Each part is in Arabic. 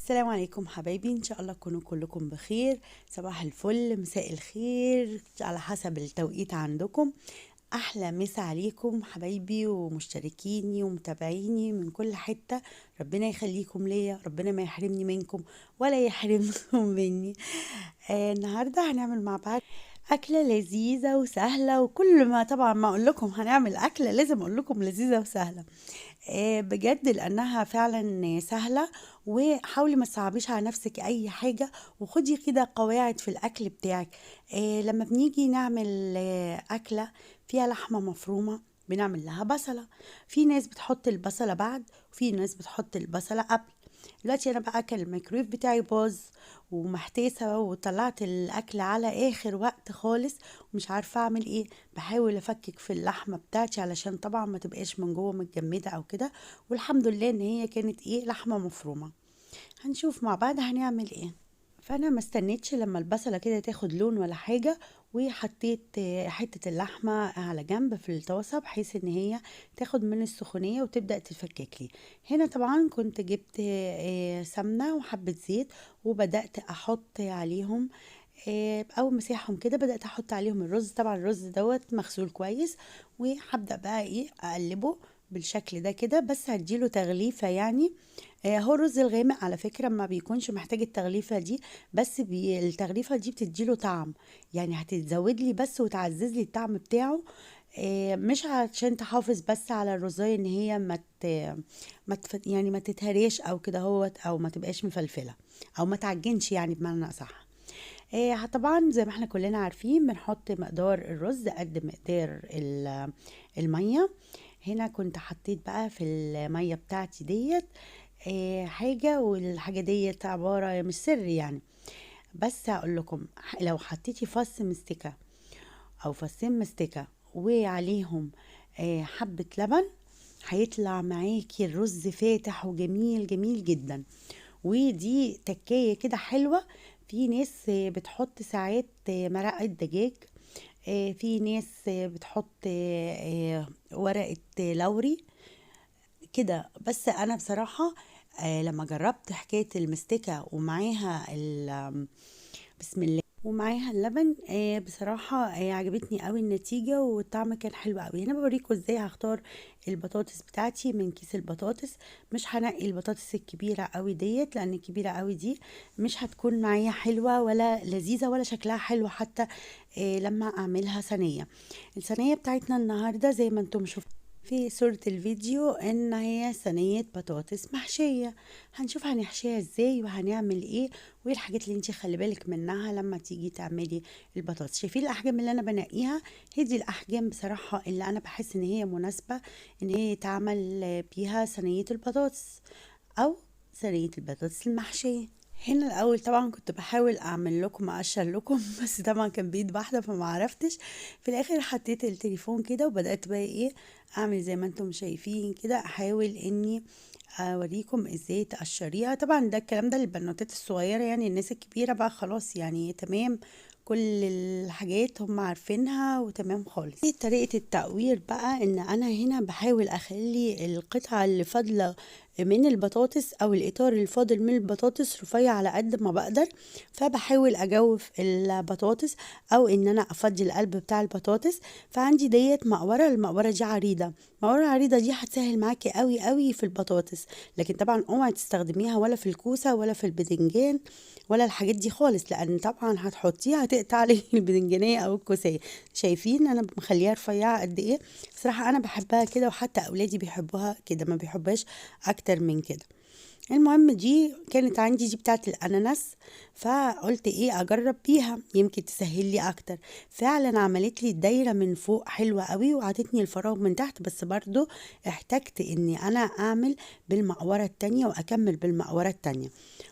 السلام عليكم حبايبي، ان شاء الله تكونوا كلكم بخير. صباح الفل، مساء الخير، على حسب التوقيت عندكم. احلى مسا عليكم حبايبي ومشتركيني ومتابعيني من كل حتة. ربنا يخليكم ليا، ربنا ما يحرمني منكم ولا يحرمكم مني. النهارده هنعمل مع بعض أكلة لذيذة وسهلة، وكل ما طبعا ما أقول لكم هنعمل أكلة لازم أقول لكم لذيذة وسهلة. بجد لأنها فعلا سهلة. وحاولي ما تصعبيش على نفسك أي حاجة، وخدي كده قواعد في الأكل بتاعك. لما بنيجي نعمل أكلة فيها لحمة مفرومة بنعمل لها بصلة. في ناس بتحط البصلة بعد، وفي ناس بتحط البصلة قبل. دلوقتي انا بقى كان الميكرويف بتاعي باظ ومحتاسه، وطلعت الاكل على اخر وقت خالص ومش عارفه اعمل ايه. بحاول افكك في اللحمه بتاعتي علشان طبعا ما تبقاش من جوه متجمده او كده. والحمد لله ان هي كانت لحمه مفرومه. هنشوف مع بعض هنعمل ايه. فانا ما استنيتش لما البصله كده تاخد لون ولا حاجه، وحطيت حته اللحمه على جنب في الطاسه بحيث ان هي تاخد من السخونيه وتبدا تفكك لي. هنا طبعا كنت جبت سمنه وحبه زيت، وبدات احط عليهم. اول ما سيحهم كده بدات احط عليهم الرز. طبعا الرز دوت مغسول كويس، وهبدا بقى اقلبه بالشكل ده كده، بس هديله تغليفه يعني. هو الرز الغامق على فكرة ما بيكونش محتاج التغليفة دي، بس التغليفة دي بتديله طعم. يعني هتتزود لي بس وتعزز لي الطعم بتاعه. مش عشان تحافظ بس على الرزاية ان هي يعني ما تتهريش او كده هوت، او ما تبقاش مفلفلة، او ما تعجنش يعني بمعنى اصح. طبعا زي ما احنا كلنا عارفين بنحط مقدار الرز قد مقدار المية. هنا كنت حطيت بقى في المية بتاعتي ديت حاجة، والحاجة ديت عبارة مش سر يعني. بس هقول لكم، لو حطيتي فص مستكة او فصين مستكة وعليهم حبة لبن، هيطلع معاكي الرز فاتح وجميل جميل جدا. ودي تكاية كده حلوة. في ناس بتحط ساعات مرقة دجاج. في ناس بتحط ورقة لوري كده. بس انا بصراحة لما جربت حكاية المستكة ومعاها بسم الله ومعاها اللبن، بصراحة عجبتني قوي النتيجة، والطعم كان حلو قوي. هنا بوريكم ازاي هختار البطاطس بتاعتي من كيس البطاطس. مش هنقي البطاطس الكبيرة قوي ديت، لان الكبيرة قوي دي مش هتكون معايا حلوة ولا لذيذة ولا شكلها حلو حتى لما اعملها صينية. الصينية بتاعتنا النهاردة زي ما انتم شفتوا في صورة الفيديو ان هي صينية بطاطس محشية. هنشوف هنحشيها ازاي وهنعمل ايه، وايه الحاجات اللي انتي خلي بالك منها لما تيجي تعملي البطاطس. شايفين الاحجام اللي انا بنقيها؟ هي دي الاحجام بصراحة اللي انا بحس ان هي مناسبة ان هي يتعمل بيها صينية البطاطس او صينية البطاطس المحشية. هنا الاول طبعا كنت بحاول اعمل لكم اقشر لكم بس طبعا كان بايد واحده فما عرفتش. في الاخر حطيت التليفون كده وبدات بقى اعمل زي ما انتم شايفين كده، احاول اني اوريكم ازاي تقشريها. طبعا ده الكلام ده للبنوتات الصغيره، يعني الناس الكبيره بقى خلاص يعني تمام، كل الحاجات هم عارفينها وتمام خالص. ايه طريقة التقوير بقى؟ ان انا هنا بحاول اخلي القطعة اللي فاضلة من البطاطس او الاطار الفاضل من البطاطس رفيع على قد ما بقدر. فبحاول اجوف البطاطس او ان انا افضي القلب بتاع البطاطس. فعندي ديت مقوره، المقوره دي عريضه. المقوره العريضه دي هتسهل معاكي قوي قوي في البطاطس. لكن طبعا اوعي تستخدميها ولا في الكوسه ولا في البدنجان ولا الحاجات دي خالص، لان طبعا هتحطيها هتقطع عليه البدنجانيه او الكوسيه. شايفين انا مخليها رفيعه قد ايه؟ بصراحه انا بحبها كده، وحتى اولادي بيحبوها كده، ما بيحبهاش اكتر من كده. المهم دي كانت عندي دي بتاعت الاناناس، فقلت اجرب بيها يمكن تسهل لي اكتر. فعلا عملت لي الدايره من فوق حلوه قوي، وعطتني الفراغ من تحت، بس برضو احتجت اني انا اعمل بالمقوره التانية واكمل بالمقوره التانية.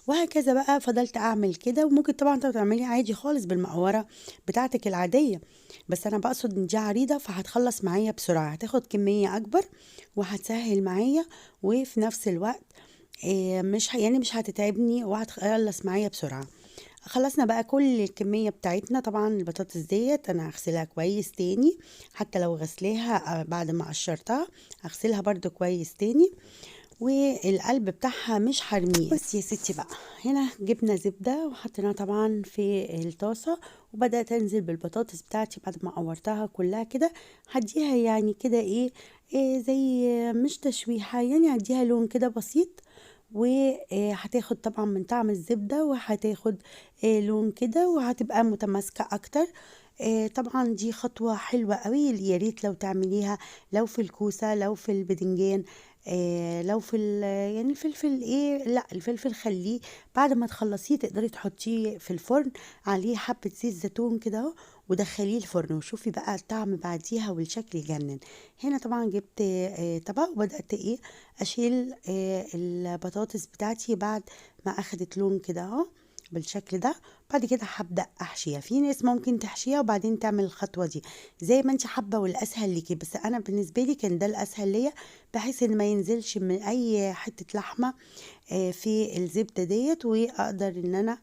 وهكذا بقى فضلت اعمل كده. وممكن طبعا انت تعملي عادي خالص بالمقوره بتاعتك العاديه، بس انا بقصد ان دي عريضه فهتخلص معايا بسرعه، هتاخد كميه اكبر وهتسهل معايا. وفي نفس الوقت مش يعني مش هتتعبني وهتخلص معايا بسرعة. خلصنا بقى كل الكمية بتاعتنا. طبعا البطاطس ديت انا هغسلها كويس تاني، حتى لو غسلاها بعد ما قشرتها هغسلها برضو كويس تاني. والقلب بتاعها مش هرميه. بس يا ستي بقى، هنا جبنا زبدة وحطيناها طبعا في الطاسة، وبدأت انزل بالبطاطس بتاعتي بعد ما قورتها كلها كده. هديها يعني كده إيه زي مش تشويحة، يعني هديها لون كده بسيط، وهتاخد طبعا من طعم الزبدة، وهتاخد لون كده، وهتبقى متماسكة اكتر. طبعا دي خطوة حلوة قوي، يا ريت لو تعمليها، لو في الكوسة، لو في البدنجان، لو في يعني الفلفل لا الفلفل خليه بعد ما تخلصيه تقدري تحطيه في الفرن عليه حبة زيت زيتون كده اهو، ودخليه الفرن وشوفي بقى الطعم بعديها والشكل يجنن. هنا طبعا جبت طبق، وبدأت اشيل البطاطس بتاعتي بعد ما اخدت لون كده اهو بالشكل ده. بعد كده هبدأ احشيها. في ناس ممكن تحشيها وبعدين تعمل الخطوة دي زي ما انت حابة والاسهل ليكي، بس انا بالنسبة لي كان ده الاسهل ليا، بحيث ان ما ينزلش من اي حتة لحمة في الزبدة ديت، واقدر ان انا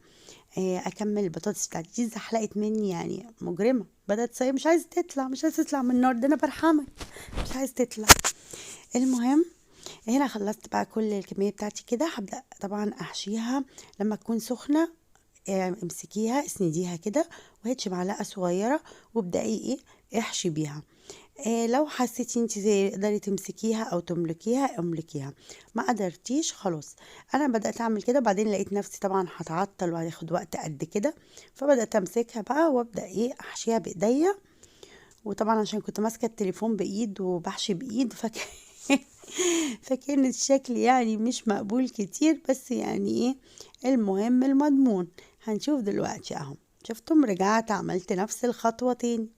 اكمل البطاطس بتاعتي. دي زحلقت مني يعني مجرمة، بدأت مش عايزة تطلع، مش عايزة تطلع من النار، ده انا برحمك، مش عايزة تطلع. المهم هنا خلصت بقى كل الكمية بتاعتي كده. هبدأ طبعا احشيها لما تكون سخنة. امسكيها اسنديها كده، وهاتش معلقة صغيرة وابدأي احشي بيها. لو حسيتي انت زي تقدري تمسكيها او تملكيها املكيها، ما قدرتيش خلاص. انا بدأت اعمل كده، بعدين لقيت نفسي طبعا هتعطل وهياخد وقت قد كده، فبدأت امسكها بقى وابدأ احشيها بايديا. وطبعا عشان كنت ماسكة التليفون بايد وبحشي بايد فكان الشكل يعني مش مقبول كتير، بس يعني المهم المضمون. هنشوف دلوقتي اهو، شفتم رجعت عملت نفس الخطوة تاني،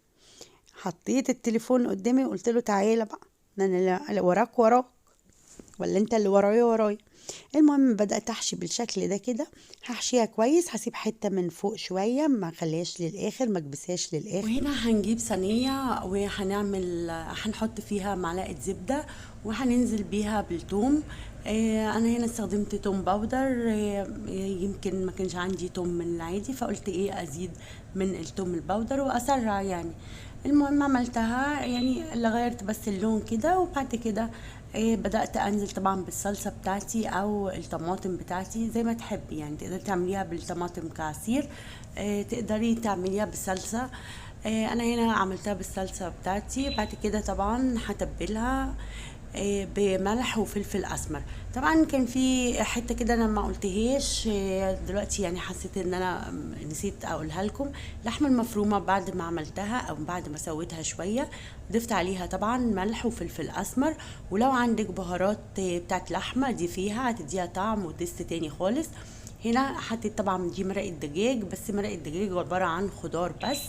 حطيت التليفون قدامي وقلت له تعالى بقى، انا اللي وراك، ولا انت اللي ورايا. المهم بدأت احشي بالشكل ده كده. هحشيها كويس، هسيب حتة من فوق شوية، ما خليهاش للاخر، ما اكبسهاش للاخر. وهنا هنجيب صينية هنحط فيها معلقة زبدة، وهننزل بيها بالثوم. انا هنا استخدمت توم باودر، يمكن ما كانش عندي توم من العادي، فقلت ازيد من التوم الباودر واسرع يعني. المهم عملتها يعني اللي غيرت بس اللون كده، وبعد كده بدأت انزل طبعا بالصلصة بتاعتي او الطماطم بتاعتي زي ما تحبي، يعني تقدري تعمليها بالطماطم كعصير، تقدري تعمليها بالصلصة. انا هنا عملتها بالصلصة بتاعتي. بعد كده طبعا هتبلها بملح وفلفل اسمر. طبعا كان في حته كده انا ما قلتهاش دلوقتي، يعني حسيت ان انا نسيت اقولها لكم. اللحمه المفرومه بعد ما عملتها او بعد ما سويتها شويه، ضفت عليها طبعا ملح وفلفل اسمر، ولو عندك بهارات بتاعت لحمه دي فيها هتديها طعم وتست تاني خالص. هنا حطيت طبعا دي مرقه دجاج، بس مرقه دجاج عباره عن خضار بس.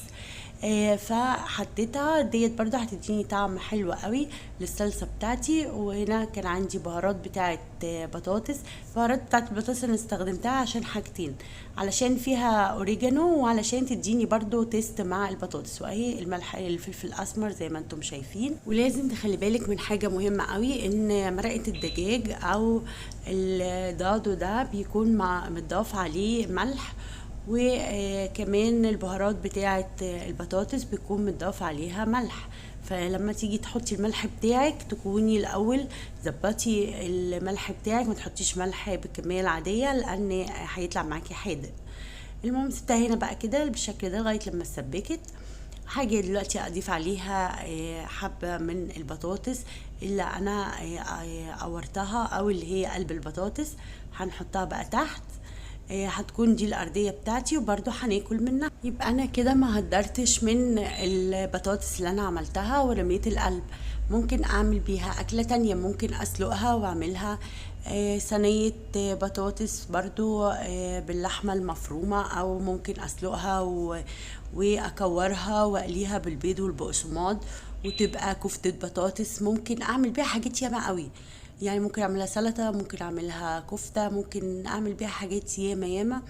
فحطيتها ديت برضو هتديني طعم حلو قوي للصلصه بتاعتي. وهنا كان عندي بهارات بتاعت بطاطس. بهارات بتاعت البطاطس انا استخدمتها عشان حاجتين، علشان فيها اوريجانو، وعلشان تديني برضو تيست مع البطاطس، واهي الملح الفلفل الاسمر زي ما انتم شايفين. ولازم تخلي بالك من حاجه مهمه قوي، ان مرقه الدجاج او الدادو ده بيكون متضاف عليه ملح، وكمان البهارات بتاعه البطاطس بيكون متضاف عليها ملح. فلما تيجي تحطي الملح بتاعك تكوني الاول ظبطي الملح بتاعك، ما تحطيش ملح بالكميه العاديه لان هيطلع معاكي حادق. المهم سبتها هنا بقى كده بالشكل ده لغايه لما اتسبكت. حاجة دلوقتي اضيف عليها حبة من البطاطس اللي انا قورتها او اللي هي قلب البطاطس، هنحطها بقى تحت. هتكون دي الأرضية بتاعتي، وبرضو هناكل منها. يبقى أنا كده ما هدرتش من البطاطس اللي أنا عملتها ورميت القلب. ممكن أعمل بيها أكلة تانية، ممكن أسلقها وأعملها صينية بطاطس برضو باللحمة المفرومة، أو ممكن أسلقها وأكورها وأقليها بالبيض والبقسماط وتبقى كفتة بطاطس. ممكن أعمل بيها حاجات ياما قوي، يعني ممكن اعملها سلطة، ممكن اعملها كفتة، ممكن اعمل بيها حاجات ياما ياما.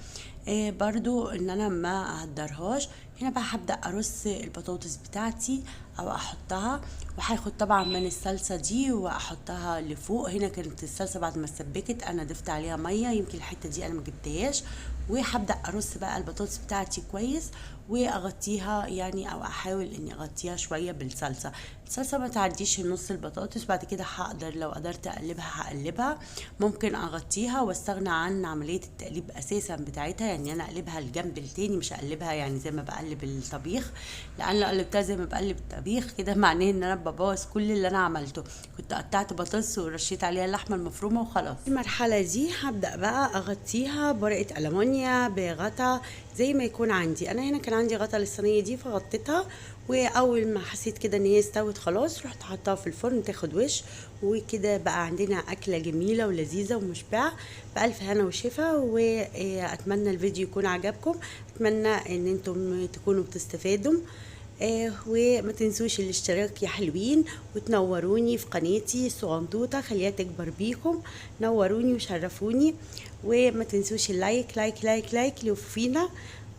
برضو ان انا ما اهدرهاش. هنا بقى هبدأ ارص البطاطس بتاعتي او احطها، وهاخد طبعا من الصلصة دي واحطها لفوق. هنا كانت الصلصة بعد ما اتسبكت انا ضفت عليها مية، يمكن الحتة دي انا ما جبتهاش. وهبدأ ارص بقى البطاطس بتاعتي كويس واغطيها يعني، او احاول اني اغطيها شوية بالصلصة. الصلصة ما تعديش نص البطاطس. بعد كده هقدر لو قدرت اقلبها هقلبها، ممكن اغطيها واستغنى عن عملية التقليب اساسا بتاعتها، يعني انا اقلبها الجنب التاني مش اقلبها يعني زي ما بقلب الطبيخ، لان لو قلبتها زي ما بقلب الطبيخ كده معناه ان انا ببوظ كل اللي انا عملته. كنت قطعت بطاطس ورشيت عليها اللحمه المفرومه وخلاص. المرحله دي هبدا بقى اغطيها بورقه المونيا بغطا زي ما يكون عندي. انا هنا كان عندي غطا للصينيه دي فغطيتها، واول ما حسيت كده ان هي استوت خلاص رحت حطها في الفرن تاخد وش. وكده بقى عندنا اكله جميله ولذيذه ومشبعه. بألف هنا وشفا، واتمنى الفيديو يكون عجبكم. اتمنى ان انتم تكونوا بتستفادوا. وما تنسوش الاشتراك يا حلوين، وتنوروني في قناتي الصغنطوطة خليها تكبر بيكم. نوروني وشرفوني. وما تنسوش اللايك لايك لايك لايك لو فينا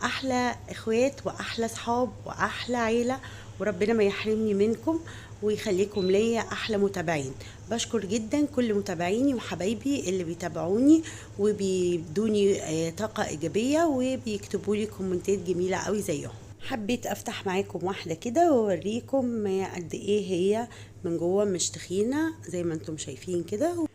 احلى اخوات واحلى صحاب واحلى عيلة، وربنا ما يحرمني منكم ويخليكم ليا احلى متابعين. بشكر جدا كل متابعيني وحبايبي اللي بيتابعوني وبيدوني طاقة ايجابية وبيكتبوا لي كومنتات جميلة قوي زيهم. حبيت افتح معاكم واحدة كده واوريكم قد ايه هي من جوه مش تخينة زي ما انتم شايفين كده،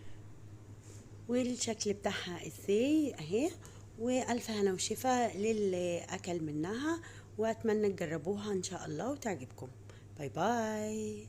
والشكل بتاعها ازاي اهي. والف هنا وشفا للي اكل منها، واتمنى تجربوها ان شاء الله وتعجبكم. باي باي.